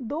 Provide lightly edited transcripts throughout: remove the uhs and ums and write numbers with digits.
2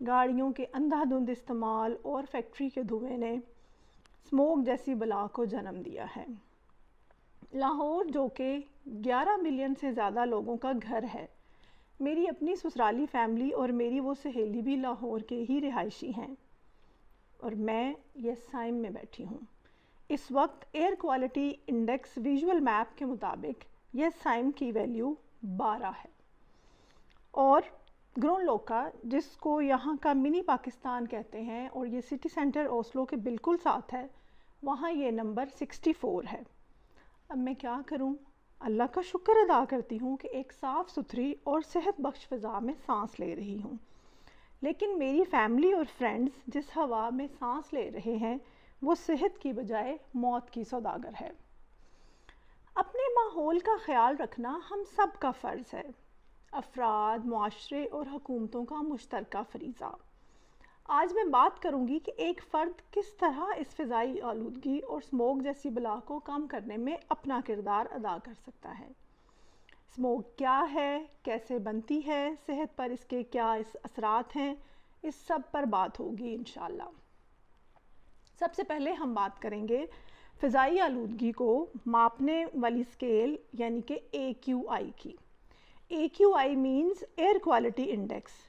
گاڑیوں کے اندھا دھند استعمال اور فیکٹری کے دھوئیں نے اسموک جیسی بلا کو جنم دیا ہے۔ لاہور جو کہ 11 ملین سے زیادہ لوگوں کا گھر ہے، میری اپنی سسرالی فیملی اور میری وہ سہیلی بھی لاہور کے ہی رہائشی ہیں، اور میں یس سائم میں بیٹھی ہوں۔ اس وقت year quality index visual map کے مطابق یس سائم کی ویلیو 12 ہے، اور گرون لوکا جس کو یہاں کا منی پاکستان کہتے ہیں اور یہ سٹی سینٹر اوسلو کے بالکل ساتھ ہے، وہاں یہ نمبر 64 ہے۔ اب میں کیا کروں؟ اللہ کا شکر ادا کرتی ہوں کہ ایک صاف ستھری اور صحت بخش فضا میں سانس لے رہی ہوں، لیکن میری فیملی اور فرینڈز جس ہوا میں سانس لے رہے ہیں وہ صحت کی بجائے موت کی سوداگر ہے۔ اپنے ماحول کا خیال رکھنا ہم سب کا فرض ہے، افراد، معاشرے اور حکومتوں کا مشترکہ فریضہ۔ آج میں بات کروں گی کہ ایک فرد کس طرح اس فضائی آلودگی اور اسموک جیسی بلا کو کم کرنے میں اپنا کردار ادا کر سکتا ہے۔ اسموک کیا ہے، کیسے بنتی ہے، صحت پر اس کے کیا اثرات ہیں، اس سب پر بات ہوگی انشاءاللہ۔ سب سے پہلے ہم بات کریں گے فضائی آلودگی کو ماپنے والی اسکیل یعنی کہ AQI کی۔ AQI means air quality index.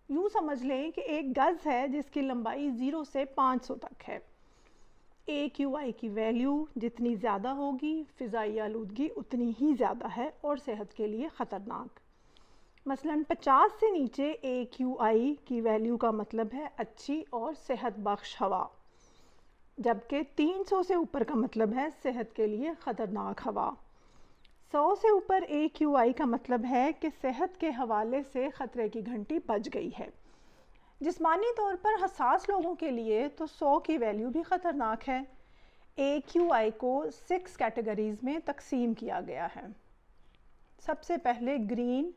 یوں سمجھ لیں کہ ایک گز ہے جس کی لمبائی 0 سے 500 تک ہے۔ AQI کی ویلیو جتنی زیادہ ہوگی، فضائی آلودگی اتنی ہی زیادہ ہے اور صحت کے لیے خطرناک۔ مثلاً 50 سے نیچے AQI کی ویلیو کا مطلب ہے اچھی اور صحت بخش ہوا، جبکہ 300 سے اوپر کا مطلب ہے صحت کے لیے خطرناک ہوا۔ 100 سے اوپر AQI کا مطلب ہے کہ صحت کے حوالے سے خطرے کی گھنٹی بج گئی ہے۔ جسمانی طور پر حساس لوگوں کے لیے تو 100 کی ویلیو بھی خطرناک ہے۔ AQI کو 6 کیٹیگریز میں تقسیم کیا گیا ہے۔ سب سے پہلے گرین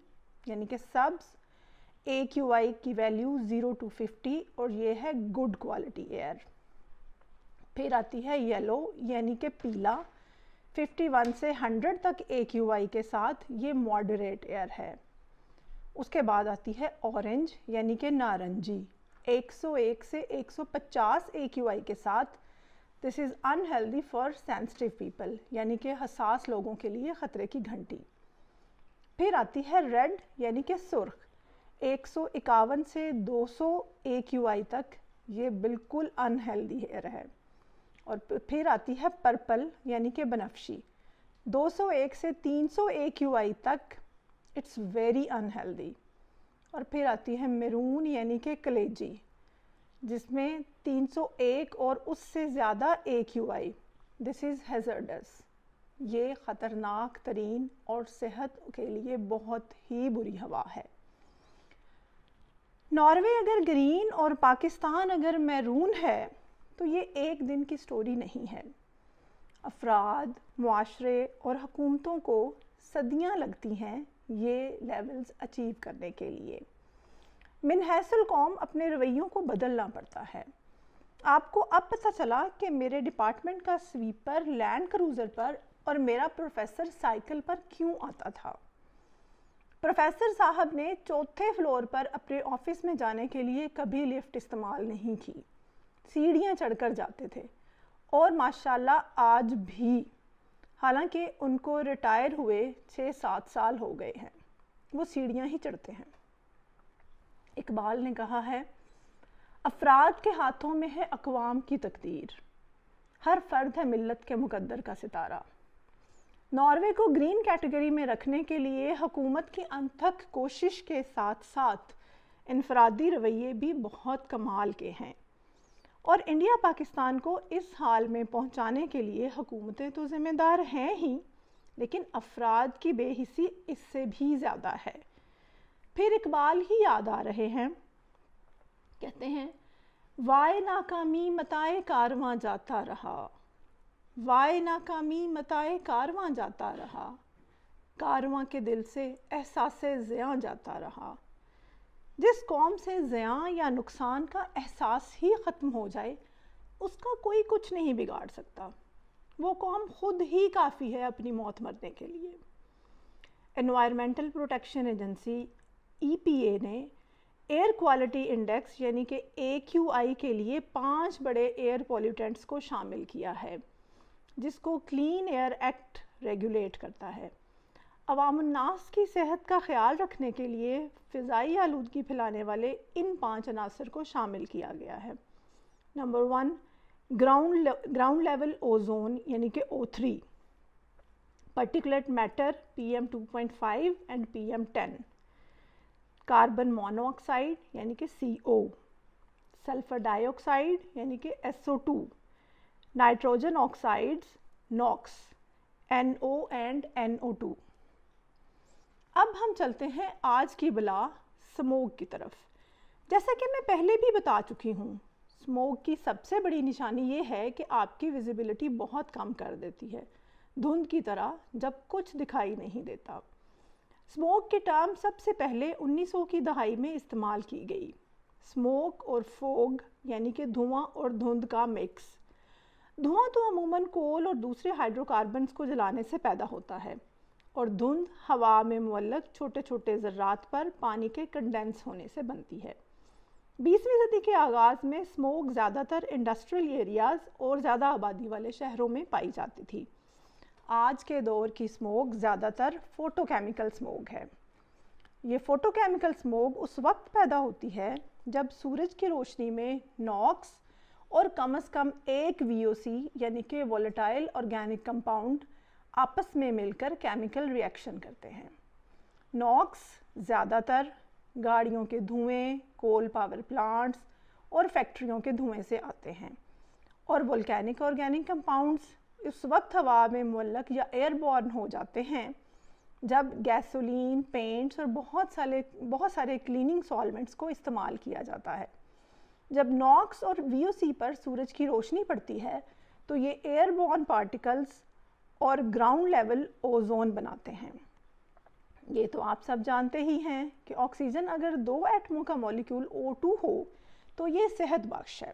یعنی کہ سبز، AQI کی ویلیو 0 to 50 اور یہ ہے گڈ کوالٹی ایئر۔ پھر آتی ہے یلو یعنی کہ پیلا، 51 سے 100 تک AQI کے ساتھ، یہ ماڈریٹ ایئر ہے۔ اس کے بعد آتی ہے اورنج یعنی کہ نارنجی، 101 سے 150 AQI کے ساتھ، دس از انہیلدی فار سینسٹیو پیپل یعنی کہ حساس لوگوں کے لیے خطرے کی گھنٹی۔ پھر آتی ہے ریڈ یعنی کہ سرخ، 151 سے 200 AQI تک، یہ بالکل انہیلدی ایئر ہے۔ اور پھر آتی ہے پرپل یعنی کہ بنفشی، 201 سے 300 AQI تک، اٹس ویری انہیلدی۔ اور پھر آتی ہے میرون یعنی کہ کلیجی، جس میں 301 اور اس سے زیادہ AQI، دس از ہیزرڈس، یہ خطرناک ترین اور صحت کے لیے بہت ہی بری ہوا ہے۔ ناروے اگر گرین اور پاکستان اگر میرون ہے تو یہ ایک دن کی سٹوری نہیں ہے۔ افراد، معاشرے اور حکومتوں کو صدیاں لگتی ہیں یہ لیولز اچیو کرنے کے لیے۔ من حیث القوم اپنے رویوں کو بدلنا پڑتا ہے۔ آپ کو اب پتہ چلا کہ میرے ڈپارٹمنٹ کا سویپر لینڈ کروزر پر اور میرا پروفیسر سائیکل پر کیوں آتا تھا۔ پروفیسر صاحب نے 4تھے فلور پر اپنے آفس میں جانے کے لیے کبھی لفٹ استعمال نہیں کی، سیڑھیاں چڑھ کر جاتے تھے، اور ماشاءاللہ آج بھی، حالانکہ ان کو ریٹائر ہوئے 6-7 سال ہو گئے ہیں، وہ سیڑھیاں ہی چڑھتے ہیں۔ اقبال نے کہا ہے، افراد کے ہاتھوں میں ہے اقوام کی تقدیر، ہر فرد ہے ملت کے مقدر کا ستارہ۔ ناروے کو گرین کیٹیگری میں رکھنے کے لیے حکومت کی انتھک کوشش کے ساتھ ساتھ انفرادی رویے بھی بہت کمال کے ہیں، اور انڈیا پاکستان کو اس حال میں پہنچانے کے لیے حکومتیں تو ذمہ دار ہیں ہی، لیکن افراد کی بے حسی اس سے بھی زیادہ ہے۔ پھر اقبال ہی یاد آ رہے ہیں، کہتے ہیں، وائے ناکامی متائے کارواں جاتا رہا، وائے ناکامی متائے کارواں جاتا رہا، کارواں کے دل سے احساس زیاں جاتا رہا۔ جس قوم سے زیاں یا نقصان کا احساس ہی ختم ہو جائے، اس کا کوئی کچھ نہیں بگاڑ سکتا، وہ قوم خود ہی کافی ہے اپنی موت مرنے کے لیے۔ انوائرمنٹل پروٹیکشن ایجنسی EPA نے ایئر کوالٹی انڈیکس یعنی کہ AQI کے لیے 5 بڑے ایئر پولیوٹنٹس کو شامل کیا ہے جس کو کلین ایئر ایکٹ ریگولیٹ کرتا ہے۔ عوام الناس کی صحت کا خیال رکھنے کے لیے فضائی آلودگی پھیلانے والے ان 5 عناصر کو شامل کیا گیا ہے۔ نمبر 1، گراؤنڈ لیول اوزون یعنی کہ O3، particulate matter PM2.5 and PM10، carbon monoxide یعنی کہ CO، سلفر ڈائی آکسائڈ یعنی کہ SO2، nitrogen oxides NOx، NO and NO2۔ اب ہم چلتے ہیں آج کی بلا اسموگ کی طرف۔ جیسا کہ میں پہلے بھی بتا چکی ہوں، اسموگ کی سب سے بڑی نشانی یہ ہے کہ آپ کی ویزیبلٹی بہت کم کر دیتی ہے، دھند کی طرح جب کچھ دکھائی نہیں دیتا۔ اسموگ کی ٹرم سب سے پہلے 1900 کی دہائی میں استعمال کی گئی۔ اسموک اور فوگ یعنی کہ دھواں اور دھند کا مکس۔ دھواں تو عموماً کول اور دوسرے ہائیڈرو کاربنز کو جلانے سے پیدا ہوتا ہے، اور دھند ہوا میں معلق چھوٹے چھوٹے ذرات پر پانی کے کنڈینس ہونے سے بنتی ہے۔ 20ویں صدی کے آغاز میں اسموگ زیادہ تر انڈسٹریل ایریاز اور زیادہ آبادی والے شہروں میں پائی جاتی تھی۔ آج کے دور کی اسموگ زیادہ تر فوٹو کیمیکل اسموگ ہے۔ یہ فوٹو کیمیکل اسموگ اس وقت پیدا ہوتی ہے جب سورج کی روشنی میں NOx اور کم از کم ایک VOC یعنی کہ وولیٹائل آرگینک کمپاؤنڈ آپس میں مل کر کیمیکل ری ایکشن کرتے ہیں۔ NOx زیادہ تر گاڑیوں کے دھوئیں، کول پاور پلانٹس اور فیکٹریوں کے دھوئیں سے آتے ہیں، اور وولکینک آرگینک کمپاؤنڈز اس وقت ہوا میں معلق یا ایئر بورن ہو جاتے ہیں جب گیسولین، پینٹس اور بہت سارے کلیننگ سالوینٹس کو استعمال کیا جاتا ہے۔ جب NOx اور VOC پر سورج کی روشنی پڑتی ہے تو یہ ایئر بورن پارٹیکلز اور گراؤنڈ لیول اوزون بناتے ہیں۔ یہ تو آپ سب جانتے ہی ہیں کہ آکسیجن اگر 2 ایٹموں کا مولیکول O2 ہو تو یہ صحت بخش ہے،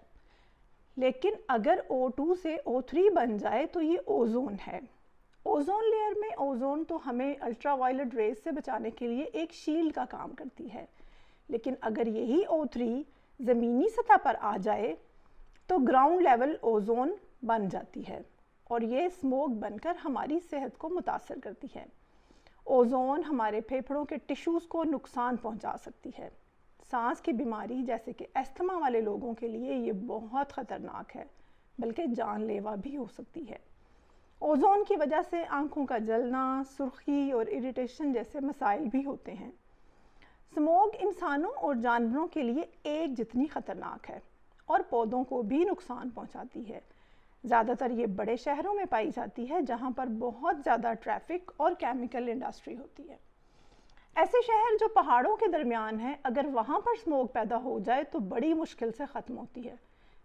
لیکن اگر O2 سے O3 بن جائے تو یہ اوزون ہے۔ اوزون لیئر میں اوزون تو ہمیں الٹرا وائلٹ ریز سے بچانے کے لیے ایک شیلڈ کا کام کرتی ہے، لیکن اگر یہی O3 زمینی سطح پر آ جائے تو گراؤنڈ لیول اوزون بن جاتی ہے، اور یہ اسموگ بن کر ہماری صحت کو متاثر کرتی ہے۔ اوزون ہمارے پھیپھڑوں کے ٹشوز کو نقصان پہنچا سکتی ہے۔ سانس کی بیماری جیسے کہ استھما والے لوگوں کے لیے یہ بہت خطرناک ہے، بلکہ جان لیوا بھی ہو سکتی ہے۔ اوزون کی وجہ سے آنکھوں کا جلنا، سرخی اور اریٹیشن جیسے مسائل بھی ہوتے ہیں۔ اسموگ انسانوں اور جانوروں کے لیے ایک جتنی خطرناک ہے اور پودوں کو بھی نقصان پہنچاتی ہے۔ زیادہ تر یہ بڑے شہروں میں پائی جاتی ہے جہاں پر بہت زیادہ ٹریفک اور کیمیکل انڈسٹری ہوتی ہے۔ ایسے شہر جو پہاڑوں کے درمیان ہیں، اگر وہاں پر اسموگ پیدا ہو جائے تو بڑی مشکل سے ختم ہوتی ہے،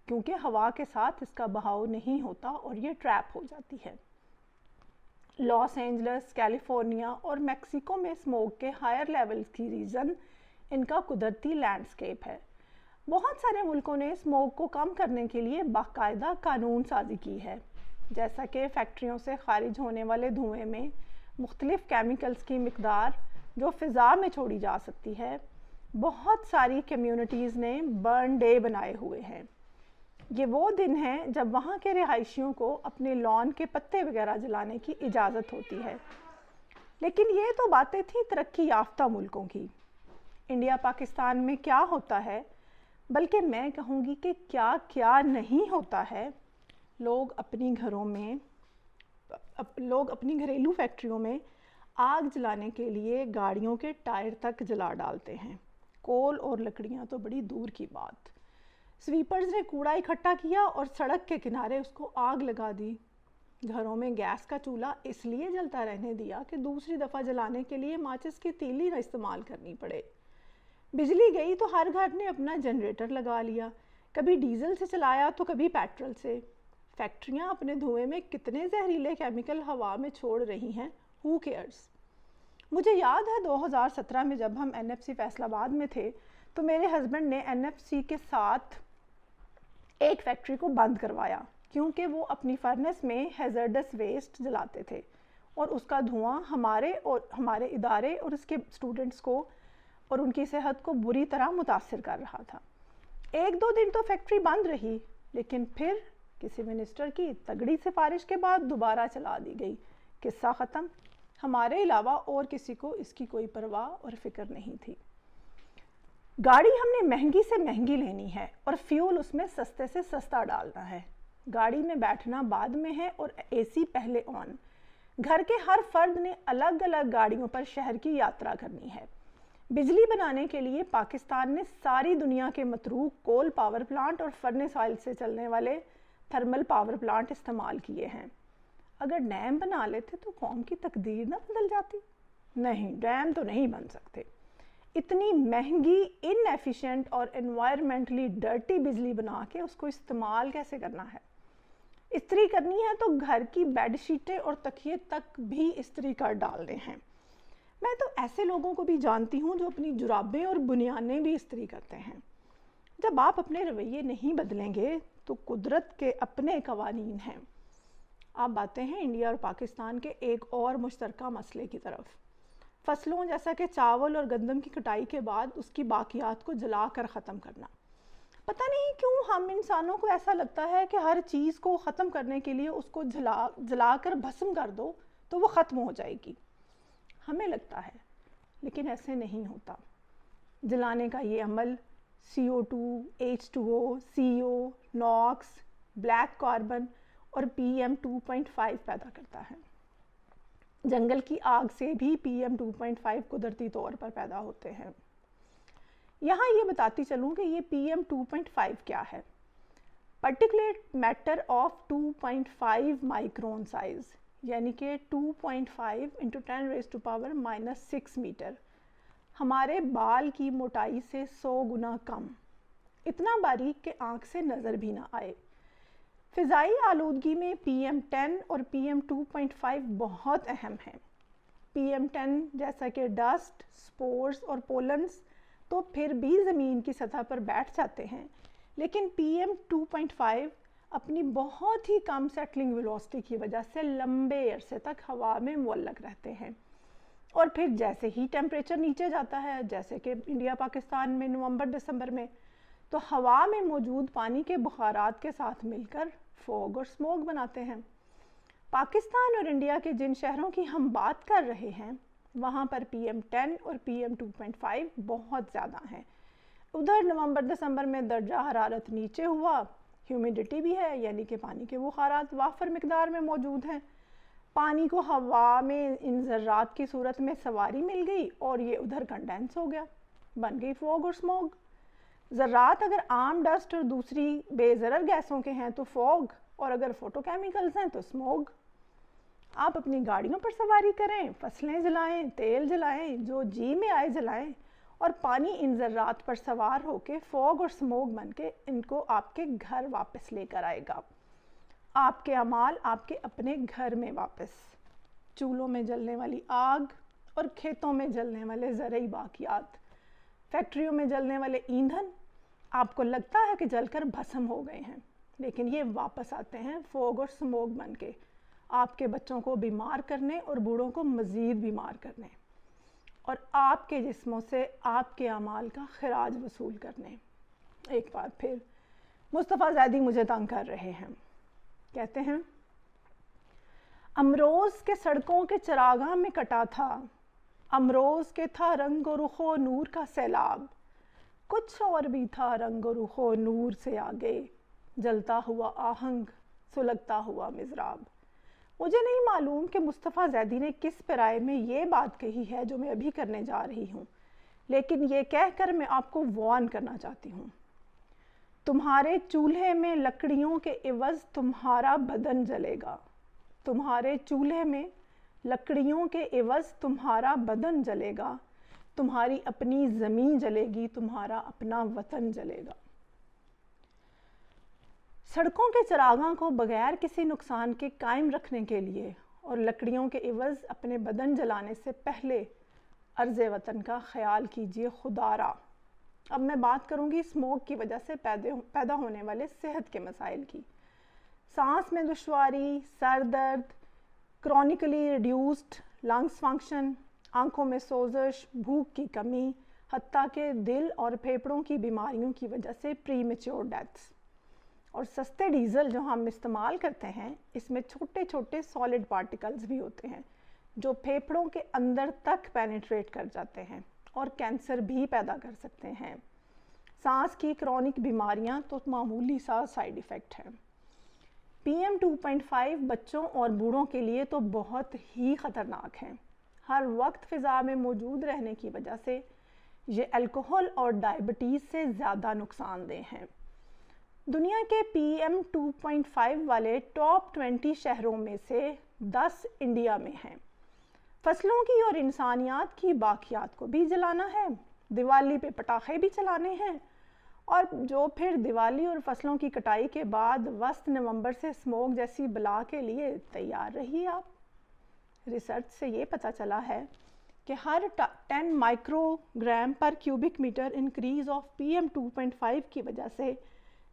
کیونکہ ہوا کے ساتھ اس کا بہاؤ نہیں ہوتا اور یہ ٹریپ ہو جاتی ہے۔ لاس اینجلس، کیلیفورنیا اور میکسیکو میں اسموگ کے ہائر لیولز کی ریزن ان کا قدرتی لینڈسکیپ ہے۔ بہت سارے ملکوں نے اسموگ کو کم کرنے کے لیے باقاعدہ قانون سازی کی ہے، جیسا کہ فیکٹریوں سے خارج ہونے والے دھوئیں میں مختلف کیمیکلز کی مقدار جو فضا میں چھوڑی جا سکتی ہے۔ بہت ساری کمیونٹیز نے برن ڈے بنائے ہوئے ہیں۔ یہ وہ دن ہیں جب وہاں کے رہائشیوں کو اپنے لان کے پتے وغیرہ جلانے کی اجازت ہوتی ہے۔ لیکن یہ تو باتیں تھیں ترقی یافتہ ملکوں کی۔ انڈیا پاکستان میں کیا ہوتا ہے، بلکہ میں کہوں گی کہ کیا کیا نہیں ہوتا ہے۔ لوگ اپنی گھریلو فیکٹریوں میں آگ جلانے کے لیے گاڑیوں کے ٹائر تک جلا ڈالتے ہیں۔ کول اور لکڑیاں تو بڑی دور کی بات۔ سویپرز نے کوڑا اکٹھا کیا اور سڑک کے کنارے اس کو آگ لگا دی۔ گھروں میں گیس کا چولہا اس لیے جلتا رہنے دیا کہ دوسری دفعہ جلانے کے لیے ماچس کی تیلی نہ استعمال کرنی پڑے۔ بجلی گئی تو ہر گھر نے اپنا جنریٹر لگا لیا، کبھی ڈیزل سے چلایا تو کبھی پیٹرول سے۔ فیکٹریاں اپنے دھوئیں میں کتنے زہریلے کیمیکل ہوا میں چھوڑ رہی ہیں، ہو کیئرز۔ مجھے یاد ہے 2017 میں جب ہم NFC فیصل آباد میں تھے تو میرے ہسبینڈ نے NFC کے ساتھ ایک فیکٹری کو بند کروایا، کیونکہ وہ اپنی فرنس میں ہیزرڈس ویسٹ جلاتے تھے اور اس کا دھواں ہمارے ادارے اور اس کے اسٹوڈنٹس کو اور ان کی صحت کو بری طرح متاثر کر رہا تھا۔ 1-2 دن تو فیکٹری بند رہی، لیکن پھر کسی منسٹر کی تگڑی سفارش کے بعد دوبارہ چلا دی گئی۔ قصہ ختم۔ ہمارے علاوہ اور کسی کو اس کی کوئی پرواہ اور فکر نہیں تھی۔ گاڑی ہم نے مہنگی سے مہنگی لینی ہے اور فیول اس میں سستے سے سستا ڈالنا ہے۔ گاڑی میں بیٹھنا بعد میں ہے اور اے سی پہلے آن۔ گھر کے ہر فرد نے الگ الگ گاڑیوں پر شہر کی یاترا کرنی ہے۔ بجلی بنانے کے لیے پاکستان نے ساری دنیا کے متروک کول پاور پلانٹ اور فرنس آئل سے چلنے والے تھرمل پاور پلانٹ استعمال کیے ہیں۔ اگر ڈیم بنا لیتے تو قوم کی تقدیر نہ بدل جاتی؟ نہیں، ڈیم تو نہیں بن سکتے۔ اتنی مہنگی، ان ایفیشینٹ اور انوائرمنٹلی ڈرٹی بجلی بنا کے اس کو استعمال کیسے کرنا ہے؟ استری کرنی ہے تو گھر کی بیڈ شیٹیں اور تکیے تک بھی استری کر ڈالنے ہیں۔ میں تو ایسے لوگوں کو بھی جانتی ہوں جو اپنی جرابیں اور بنیانیں بھی استری کرتے ہیں۔ جب آپ اپنے رویے نہیں بدلیں گے تو قدرت کے اپنے قوانین ہیں۔ آپ آتے ہیں انڈیا اور پاکستان کے ایک اور مشترکہ مسئلے کی طرف۔ فصلوں جیسا کہ چاول اور گندم کی کٹائی کے بعد اس کی باقیات کو جلا کر ختم کرنا۔ پتہ نہیں کیوں ہم انسانوں کو ایسا لگتا ہے کہ ہر چیز کو ختم کرنے کے لیے اس کو جلا کر بھسم کر دو تو وہ ختم ہو جائے گی۔ ہمیں لگتا ہے، لیکن ایسے نہیں ہوتا۔ جلانے کا یہ عمل CO2، H2O، CO، NOx، black carbon اور PM2.5 پیدا کرتا ہے۔ جنگل کی آگ سے بھی PM2.5 قدرتی طور پر پیدا ہوتے ہیں۔ یہاں یہ بتاتی چلوں کہ یہ PM2.5 کیا ہے۔ پرٹیکولیٹ میٹر آف 2.5 مائکرون سائز، یعنی کہ 2.5 × 10⁻⁻6 میٹر، ہمارے بال کی موٹائی سے 100 گنا کم، اتنا باریک کہ آنکھ سے نظر بھی نہ آئے۔ فضائی آلودگی میں PM10 اور PM2.5 بہت اہم ہیں۔ PM10 جیسا کہ ڈسٹ، سپورز اور پولنز تو پھر بھی زمین کی سطح پر بیٹھ جاتے ہیں، لیکن PM2.5 اپنی بہت ہی کم سیٹلنگ ویلوسٹی کی وجہ سے لمبے عرصے تک ہوا میں معلق رہتے ہیں، اور پھر جیسے ہی ٹیمپریچر نیچے جاتا ہے، جیسے کہ انڈیا پاکستان میں نومبر دسمبر میں، تو ہوا میں موجود پانی کے بخارات کے ساتھ مل کر فوگ اور اسموگ بناتے ہیں۔ پاکستان اور انڈیا کے جن شہروں کی ہم بات کر رہے ہیں وہاں پر PM10 اور PM2.5 بہت زیادہ ہیں۔ ادھر نومبر دسمبر میں درجہ حرارت نیچے ہوا، ہیومیڈیٹی بھی ہے، یعنی کہ پانی کے بخارات وافر مقدار میں موجود ہیں، پانی کو ہوا میں ان ذرات کی صورت میں سواری مل گئی اور یہ ادھر کنڈینس ہو گیا، بن گئی فوگ اور اسموگ۔ ذرات اگر عام ڈسٹ اور دوسری بے ضرر گیسوں کے ہیں تو فوگ، اور اگر فوٹو کیمیکلز ہیں تو اسموگ۔ آپ اپنی گاڑیوں پر سواری کریں، فصلیں جلائیں، تیل جلائیں، جو جی میں آئے جلائیں، اور پانی ان ذرات پر سوار ہو کے فوگ اور اسموگ بن کے ان کو آپ کے گھر واپس لے کر آئے گا۔ آپ کے اعمال آپ کے اپنے گھر میں واپس۔ چولہوں میں جلنے والی آگ اور کھیتوں میں جلنے والے زرعی باقیات، فیکٹریوں میں جلنے والے ایندھن، آپ کو لگتا ہے کہ جل کر بھسم ہو گئے ہیں، لیکن یہ واپس آتے ہیں فوگ اور اسموگ بن کے، آپ کے بچوں کو بیمار کرنے اور بوڑھوں کو مزید بیمار کرنے، اور آپ کے جسموں سے آپ کے اعمال کا خراج وصول کرنے۔ ایک بار پھر مصطفیٰ زیدی مجھے تنگ کر رہے ہیں۔ کہتے ہیں، امروز کے سڑکوں کے چراغاں میں کٹا تھا، امروز کے تھا رنگ و رخ و نور کا سیلاب، کچھ اور بھی تھا رنگ و رخ و نور سے آگے، جلتا ہوا آہنگ، سلگتا ہوا مضراب۔ مجھے نہیں معلوم کہ مصطفیٰ زیدی نے کس پیرائے میں یہ بات کہی ہے جو میں ابھی کرنے جا رہی ہوں، لیکن یہ کہہ کر میں آپ کو وارن کرنا چاہتی ہوں۔ تمہارے چولہے میں لکڑیوں کے عوض تمہارا بدن جلے گا، تمہارے چولہے میں لکڑیوں کے عوض تمہارا بدن جلے گا، تمہاری اپنی زمین جلے گی، تمہارا اپنا وطن جلے گا۔ سڑکوں کے چراغاں کو بغیر کسی نقصان کے قائم رکھنے کے لیے اور لکڑیوں کے عوض اپنے بدن جلانے سے پہلے عرض وطن کا خیال کیجیے خدا را۔ اب میں بات کروں گی اسموگ کی وجہ سے پیدا ہونے والے صحت کے مسائل کی۔ سانس میں دشواری، سر درد، کرونیکلی ریڈیوسڈ لنگز فنکشن، آنکھوں میں سوزش، بھوک کی کمی، حتیٰ کہ دل اور پھیپھڑوں کی بیماریوں کی وجہ سے پری میچور ڈیتھس۔ اور سستے ڈیزل جو ہم استعمال کرتے ہیں اس میں چھوٹے چھوٹے سالڈ پارٹیکلز بھی ہوتے ہیں جو پھیپھڑوں کے اندر تک پینیٹریٹ کر جاتے ہیں اور کینسر بھی پیدا کر سکتے ہیں۔ سانس کی کرونک بیماریاں تو معمولی سا سائیڈ ایفیکٹ ہے۔ PM 2.5 بچوں اور بوڑھوں کے لیے تو بہت ہی خطرناک ہے۔ ہر وقت فضا میں موجود رہنے کی وجہ سے یہ الکحل اور ڈائبٹیز سے زیادہ نقصان دہ ہیں۔ دنیا کے PM 2.5 والے ٹاپ 20 شہروں میں سے 10 انڈیا میں ہیں۔ فصلوں کی اور انسانیات کی باقیات کو بھی جلانا ہے، دیوالی پہ پٹاخے بھی چلانے ہیں، اور جو پھر دیوالی اور فصلوں کی کٹائی کے بعد وسط نومبر سے اسموگ جیسی بلا کے لیے تیار رہیے آپ۔ ریسرچ سے یہ پتہ چلا ہے کہ ہر 10 مائکرو گرام پر cubic metre increase of PM 2.5 کی وجہ سے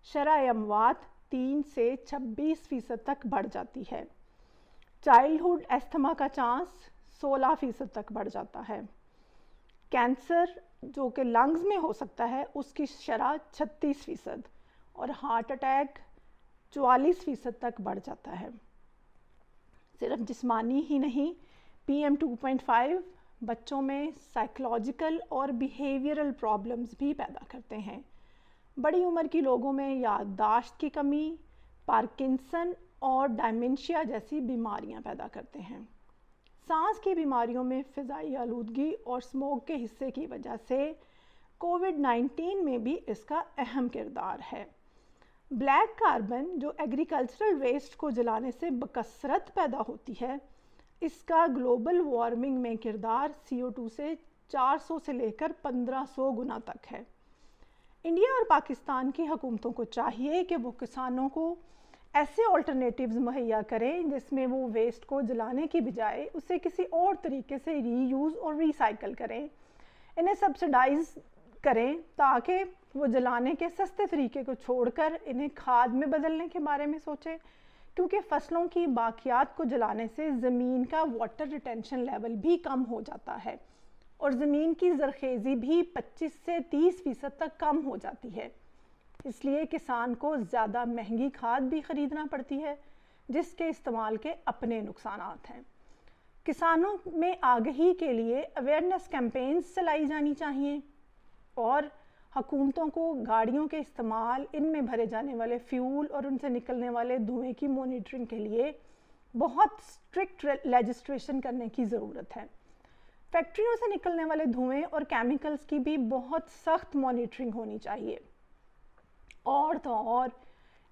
شرح اموات 3 سے 26% تک بڑھ جاتی ہے۔ چائلڈہڈ ایستھما کا چانس 16% تک بڑھ جاتا ہے۔ کینسر جو کہ لنگز میں ہو سکتا ہے اس کی شرح 36% اور ہارٹ اٹیک 44% تک بڑھ جاتا ہے۔ صرف جسمانی ہی نہیں، PM 2.5 بچوں میں سائیکولوجیکل اور بیہیویئرل پرابلمز بھی پیدا کرتے ہیں۔ بڑی عمر کی لوگوں میں یادداشت کی کمی، پارکنسن اور ڈائمنشیا جیسی بیماریاں پیدا کرتے ہیں۔ سانس کی بیماریوں میں فضائی آلودگی اور اسموگ کے حصے کی وجہ سے کووڈ-19 میں بھی اس کا اہم کردار ہے۔ بلیک کاربن جو ایگریکلچرل ویسٹ کو جلانے سے بکثرت پیدا ہوتی ہے، اس کا گلوبل وارمنگ میں کردار CO2 سے 400 سے لے کر 1500 گنا تک ہے۔ انڈیا اور پاکستان کی حکومتوں کو چاہیے کہ وہ کسانوں کو ایسے آلٹرنیٹیوز مہیا کریں جس میں وہ ویسٹ کو جلانے کی بجائے اسے کسی اور طریقے سے ری یوز اور ری سائیکل کریں، انہیں سبسڈائز کریں تاکہ وہ جلانے کے سستے طریقے کو چھوڑ کر انہیں کھاد میں بدلنے کے بارے میں سوچیں، کیونکہ فصلوں کی باقیات کو جلانے سے زمین کا واٹر ریٹینشن لیول بھی کم ہو جاتا ہے اور زمین کی زرخیزی بھی 25 سے 30% تک کم ہو جاتی ہے۔ اس لیے کسان کو زیادہ مہنگی کھاد بھی خریدنا پڑتی ہے جس کے استعمال کے اپنے نقصانات ہیں۔ کسانوں میں آگہی کے لیے اویئرنیس کیمپینز چلائی جانی چاہیے اور حکومتوں کو گاڑیوں کے استعمال، ان میں بھرے جانے والے فیول اور ان سے نکلنے والے دھوئیں کی مانیٹرنگ کے لیے بہت اسٹرکٹ لیجسلیشن کرنے کی ضرورت ہے۔ فیکٹریوں سے نکلنے والے دھوئیں اور کیمیکلز کی بھی بہت سخت مانیٹرنگ ہونی چاہیے۔ اور تو اور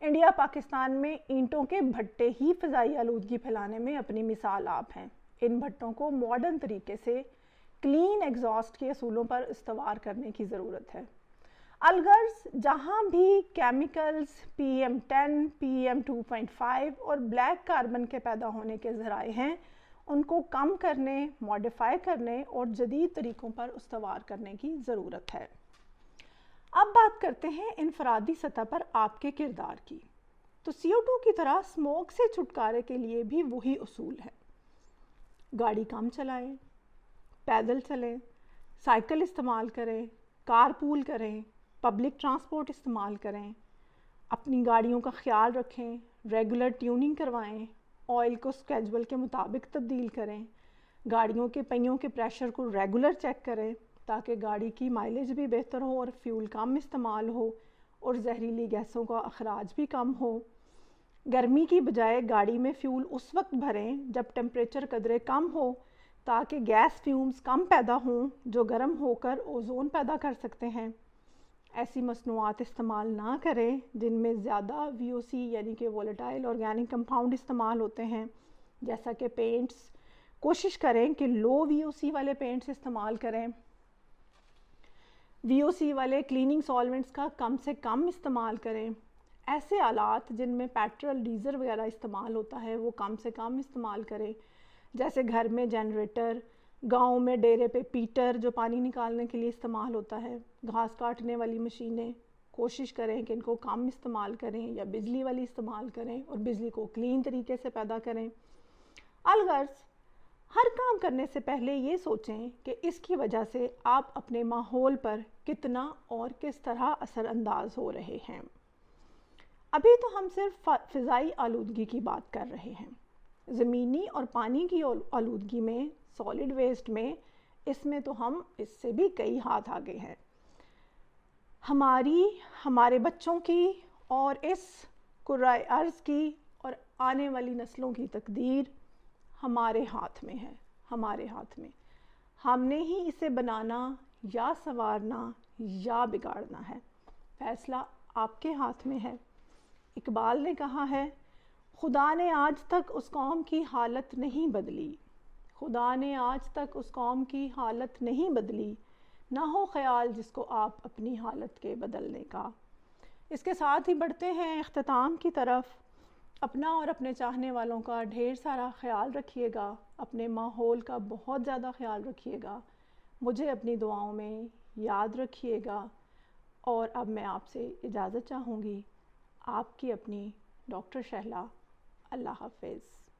انڈیا پاکستان میں اینٹوں کے بھٹے ہی فضائی آلودگی پھیلانے میں اپنی مثال آپ ہیں۔ ان بھٹوں کو ماڈرن طریقے سے کلین ایگزاسٹ کے اصولوں پر استوار کرنے کی ضرورت ہے۔ الغرض جہاں بھی کیمیکلز، PM 10، PM 2.5 اور بلیک کاربن کے پیدا ہونے کے ذرائع ہیں، ان کو کم کرنے، ماڈیفائی کرنے اور جدید طریقوں پر استوار کرنے کی ضرورت ہے۔ اب بات کرتے ہیں انفرادی سطح پر آپ کے کردار کی۔ تو CO2 کی طرح اسموگ سے چھٹکارے کے لیے بھی وہی اصول ہے۔ گاڑی کم چلائیں، پیدل چلیں، سائیکل استعمال کریں، کار پول کریں، پبلک ٹرانسپورٹ استعمال کریں، اپنی گاڑیوں کا خیال رکھیں، ریگولر ٹیوننگ کروائیں، آئل کو اسکیجول کے مطابق تبدیل کریں، گاڑیوں کے پہیوں کے پریشر کو ریگولر چیک کریں تاکہ گاڑی کی مائلیج بھی بہتر ہو اور فیول کم استعمال ہو اور زہریلی گیسوں کا اخراج بھی کم ہو۔ گرمی کی بجائے گاڑی میں فیول اس وقت بھریں جب ٹمپریچر قدرے کم ہو تاکہ گیس فیومز کم پیدا ہوں جو گرم ہو کر اوزون پیدا کر سکتے ہیں۔ ایسی مصنوعات استعمال نہ کریں جن میں زیادہ VOC یعنی کہ وولیٹائل آرگینک کمپاؤنڈ استعمال ہوتے ہیں، جیسا کہ پینٹس۔ کوشش کریں کہ لو VOC والے پینٹس استعمال کریں۔ VOC والے کلیننگ سالوینٹس کا کم سے کم استعمال کریں۔ ایسے آلات جن میں پیٹرول، ڈیزل وغیرہ استعمال ہوتا ہے وہ کم سے کم استعمال کریں، جیسے گھر میں جنریٹر، گاؤں میں ڈیرے پہ پیٹر جو پانی نکالنے کے لیے استعمال ہوتا ہے، گھاس کاٹنے والی مشینیں۔ کوشش کریں کہ ان کو کم استعمال کریں یا بجلی والی استعمال کریں اور بجلی کو کلین طریقے سے پیدا کریں۔ الغرض ہر کام کرنے سے پہلے یہ سوچیں کہ اس کی وجہ سے آپ اپنے ماحول پر کتنا اور کس طرح اثر انداز ہو رہے ہیں۔ ابھی تو ہم صرف فضائی آلودگی کی بات کر رہے ہیں۔ زمینی اور پانی کی آلودگی میں، سالڈ ویسٹ میں، اس میں تو ہم اس سے بھی کئی ہاتھ آگے ہیں۔ ہمارے بچوں کی اور اس کرۂ ارض کی اور آنے والی نسلوں کی تقدیر ہمارے ہاتھ میں ہے، ہمارے ہاتھ میں۔ ہم نے ہی اسے بنانا یا سنوارنا یا بگاڑنا ہے۔ فیصلہ آپ کے ہاتھ میں ہے۔ اقبال نے کہا ہے، خدا نے آج تک اس قوم کی حالت نہیں بدلی، خدا نے آج تک اس قوم کی حالت نہیں بدلی، نہ ہو خیال جس کو آپ اپنی حالت کے بدلنے کا۔ اس کے ساتھ ہی بڑھتے ہیں اختتام کی طرف۔ اپنا اور اپنے چاہنے والوں کا ڈھیر سارا خیال رکھیے گا، اپنے ماحول کا بہت زیادہ خیال رکھیے گا، مجھے اپنی دعاؤں میں یاد رکھیے گا، اور اب میں آپ سے اجازت چاہوں گی۔ آپ کی اپنی ڈاکٹر شہلا۔ اللہ حافظ۔